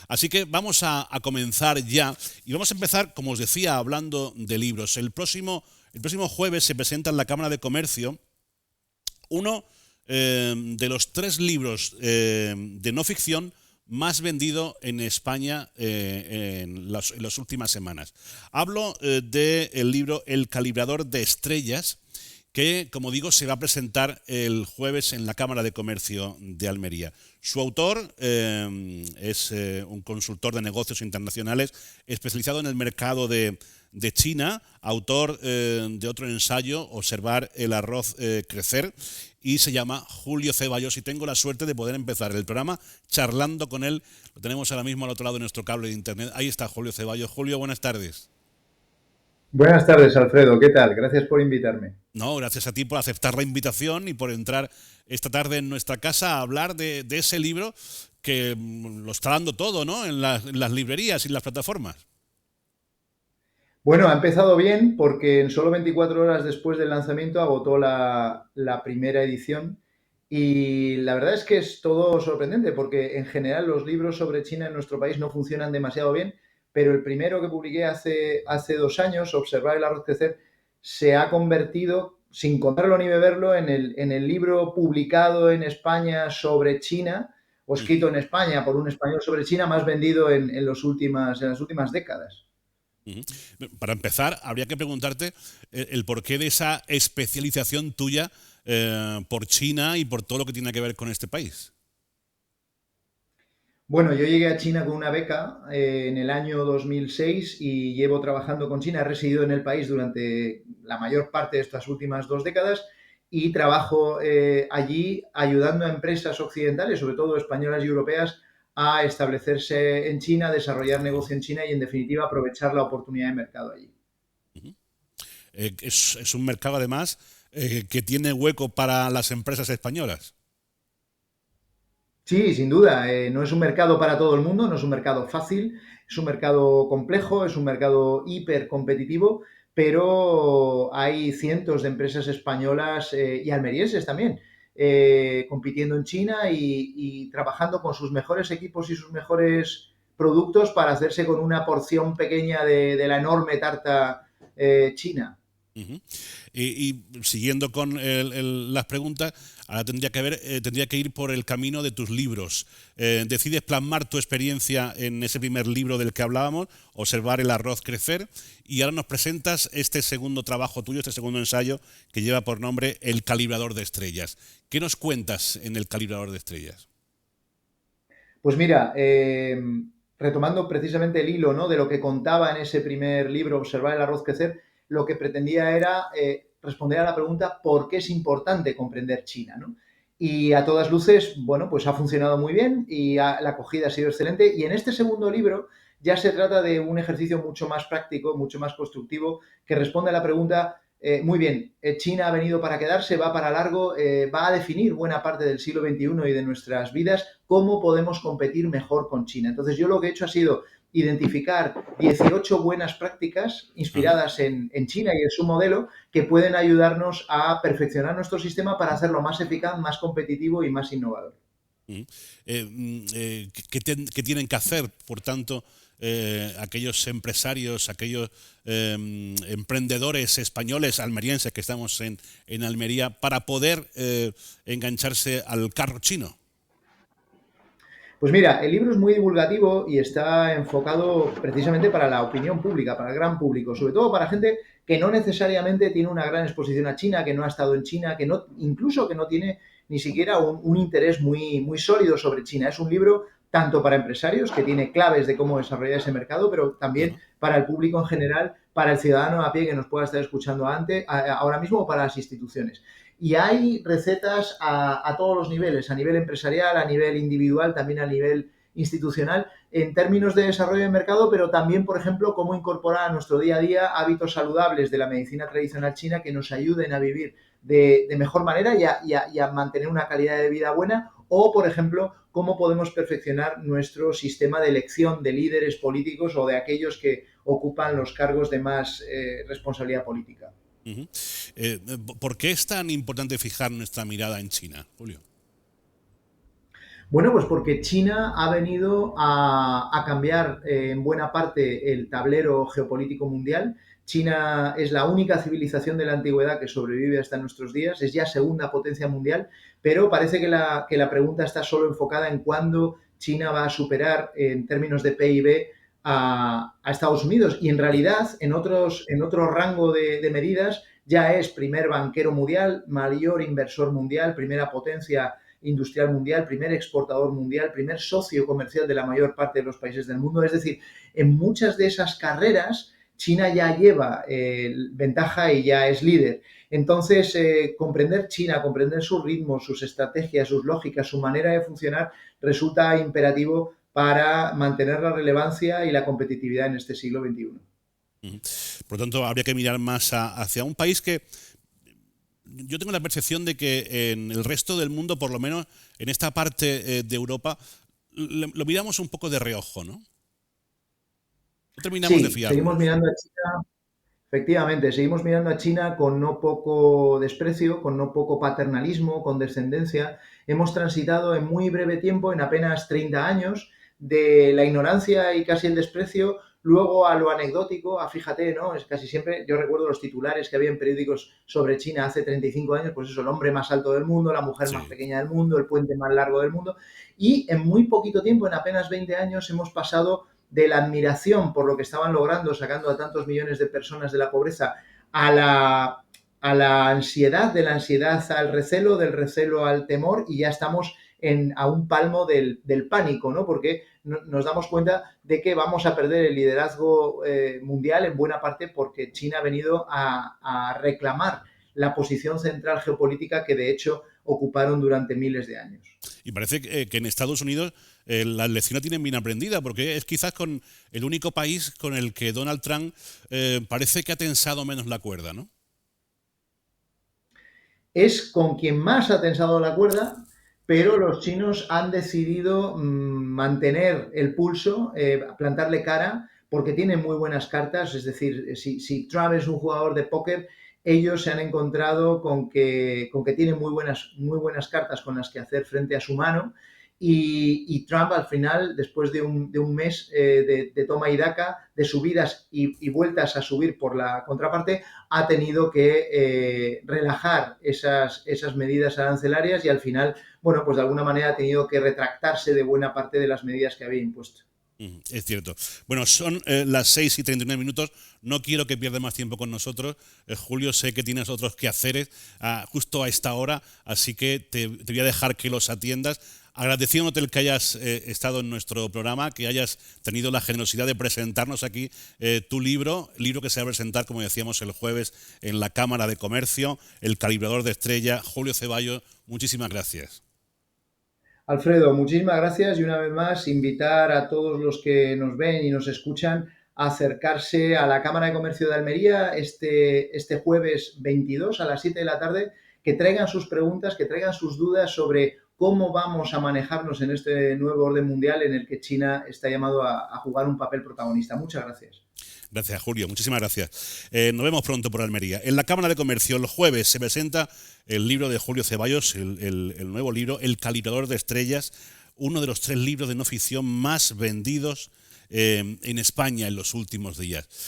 Así que vamos a comenzar ya y vamos a empezar, como os decía, hablando de libros. El próximo jueves se presenta en la Cámara de Comercio uno de los 3 libros de no ficción más vendido en España en las últimas semanas. Hablo del libro El calibrador de estrellas, que, como digo, se va a presentar el jueves en la Cámara de Comercio de Almería. Su autor es un consultor de negocios internacionales especializado en el mercado de China, autor de otro ensayo, Observar el arroz crecer, y se llama Julio Ceballos, y tengo la suerte de poder empezar el programa charlando con él. Lo tenemos ahora mismo al otro lado de nuestro cable de internet. Ahí está Julio Ceballos. Julio, buenas tardes. Buenas tardes, Alfredo. ¿Qué tal? Gracias por invitarme. No, gracias a ti por aceptar la invitación y por entrar esta tarde en nuestra casa a hablar de ese libro que lo está dando todo, ¿no? En las librerías y en las plataformas. Bueno, ha empezado bien porque en solo 24 horas después del lanzamiento agotó la primera edición y la verdad es que es todo sorprendente porque en general los libros sobre China en nuestro país no funcionan demasiado bien, pero el primero que publiqué hace 2 años, Observar el arroz crecer, se ha convertido, sin contarlo ni beberlo, en el libro publicado en España sobre China o escrito Ujú, en España por un español sobre China más vendido en las últimas décadas. ujú. Para empezar, habría que preguntarte el porqué de esa especialización tuya por China y por todo lo que tiene que ver con este país. Bueno, yo llegué a China con una beca en el año 2006 y llevo trabajando con China. He residido en el país durante la mayor parte de estas últimas 2 décadas y trabajo allí ayudando a empresas occidentales, sobre todo españolas y europeas, a establecerse en China, desarrollar negocio en China y, en definitiva, aprovechar la oportunidad de mercado allí. Ujú. Es un mercado, además, que tiene hueco para las empresas españolas. Sí, sin duda. No es un mercado para todo el mundo, no es un mercado fácil, es un mercado complejo, es un mercado hiper competitivo, pero hay cientos de empresas españolas y almerienses también compitiendo en China y trabajando con sus mejores equipos y sus mejores productos para hacerse con una porción pequeña de la enorme tarta china. Ujú. Y siguiendo con las preguntas, ahora tendría que ir por el camino de tus libros. Decides plasmar tu experiencia en ese primer libro del que hablábamos, Observar el arroz crecer, y ahora nos presentas este segundo trabajo tuyo, este segundo ensayo, que lleva por nombre El calibrador de estrellas. ¿Qué nos cuentas en El calibrador de estrellas? Pues mira, retomando precisamente el hilo, ¿no?, de lo que contaba en ese primer libro, Observar el arroz crecer, lo que pretendía era responder a la pregunta ¿por qué es importante comprender China?, ¿no? Y a todas luces, bueno, pues ha funcionado muy bien y la acogida ha sido excelente. Y en este segundo libro ya se trata de un ejercicio mucho más práctico, mucho más constructivo, que responde a la pregunta, muy bien, China ha venido para quedarse, va para largo, va a definir buena parte del siglo XXI y de nuestras vidas. ¿Cómo podemos competir mejor con China? Entonces, yo lo que he hecho ha sido identificar 18 buenas prácticas Ajá. inspiradas en China y en su modelo que pueden ayudarnos a perfeccionar nuestro sistema para hacerlo más eficaz, más competitivo y más innovador. Ujú. ¿Qué tienen que hacer, por tanto, aquellos empresarios, aquellos emprendedores españoles, almerienses que estamos en Almería, para poder engancharse al carro chino? Pues mira, el libro es muy divulgativo y está enfocado precisamente para la opinión pública, para el gran público, sobre todo para gente que no necesariamente tiene una gran exposición a China, que no ha estado en China, que no, incluso que no tiene ni siquiera un interés muy, muy sólido sobre China. Es un libro tanto para empresarios, que tiene claves de cómo desarrollar ese mercado, pero también Ajá. para el público en general, para el ciudadano a pie que nos pueda estar escuchando ahora mismo, o para las instituciones. Y hay recetas a todos los niveles, a nivel empresarial, a nivel individual, también a nivel institucional, en términos de desarrollo de mercado, pero también, por ejemplo, cómo incorporar a nuestro día a día hábitos saludables de la medicina tradicional china que nos ayuden a vivir de mejor manera y a mantener una calidad de vida buena, o, por ejemplo, cómo podemos perfeccionar nuestro sistema de elección de líderes políticos o de aquellos que ocupan los cargos de más responsabilidad política. Ujú. ¿Por qué es tan importante fijar nuestra mirada en China, Julio? Bueno, pues porque China ha venido a cambiar en buena parte el tablero geopolítico mundial. China es la única civilización de la antigüedad que sobrevive hasta nuestros días, es ya segunda potencia mundial, pero parece que la pregunta está solo enfocada en cuándo China va a superar en términos de PIB a Estados Unidos. Y en realidad, en otro rango de medidas, ya es primer banquero mundial, mayor inversor mundial, primera potencia industrial mundial, primer exportador mundial, primer socio comercial de la mayor parte de los países del mundo. Es decir, en muchas de esas carreras China ya lleva ventaja y ya es líder. Entonces, comprender China, comprender sus ritmos, sus estrategias, sus lógicas, su manera de funcionar, resulta imperativo para mantener la relevancia y la competitividad en este siglo XXI. Por lo tanto, habría que mirar más hacia un país que yo tengo la percepción de que en el resto del mundo, por lo menos en esta parte de Europa, lo miramos un poco de reojo, ¿no? No terminamos de Sí, seguimos fiarnos. mirando a China. Efectivamente, seguimos mirando a China con no poco desprecio, con no poco paternalismo, con descendencia. Hemos transitado en muy breve tiempo, en apenas 30 años, de la ignorancia y casi el desprecio, luego a lo anecdótico, a fíjate, ¿no? Es casi siempre, yo recuerdo los titulares que había en periódicos sobre China hace 35 años, pues eso, el hombre más alto del mundo, la mujer más Sí. pequeña del mundo, el puente más largo del mundo. Y en muy poquito tiempo, en apenas 20 años, hemos pasado de la admiración por lo que estaban logrando, sacando a tantos millones de personas de la pobreza, a la ansiedad, de la ansiedad al recelo, del recelo al temor, y ya estamos a un palmo del pánico, ¿no? Porque nos damos cuenta de que vamos a perder el liderazgo mundial en buena parte porque China ha venido a reclamar la posición central geopolítica que de hecho ocuparon durante miles de años. Y parece que en Estados Unidos la lección la tienen bien aprendida, porque es quizás con el único país con el que Donald Trump parece que ha tensado menos la cuerda, ¿no? Es con quien más ha tensado la cuerda, pero los chinos han decidido mantener el pulso, plantarle cara, porque tienen muy buenas cartas. Es decir, si Trump es un jugador de póker, ellos se han encontrado con que tienen muy buenas cartas con las que hacer frente a su mano. Y Trump al final, después de un mes de toma y daca, de subidas y vueltas a subir por la contraparte, ha tenido que relajar esas medidas arancelarias y al final, bueno, pues de alguna manera ha tenido que retractarse de buena parte de las medidas que había impuesto. Es cierto. Bueno, son las 6:39. No quiero que pierda más tiempo con nosotros. Julio, sé que tienes otros quehaceres justo a esta hora, así que te voy a dejar que los atiendas. Agradeciéndote el que hayas estado en nuestro programa, que hayas tenido la generosidad de presentarnos aquí tu libro que se va a presentar, como decíamos, el jueves en la Cámara de Comercio, El calibrador de estrella. Julio Ceballos, muchísimas gracias. Alfredo, muchísimas gracias y una vez más invitar a todos los que nos ven y nos escuchan a acercarse a la Cámara de Comercio de Almería este jueves 22 a las 7 de la tarde, que traigan sus preguntas, que traigan sus dudas sobre cómo vamos a manejarnos en este nuevo orden mundial en el que China está llamado a jugar un papel protagonista. Muchas gracias. Gracias, Julio. Muchísimas gracias. Nos vemos pronto por Almería. En la Cámara de Comercio, el jueves, se presenta el libro de Julio Ceballos, el nuevo libro, El calibrador de estrellas, uno de los 3 libros de no ficción más vendidos en España en los últimos días.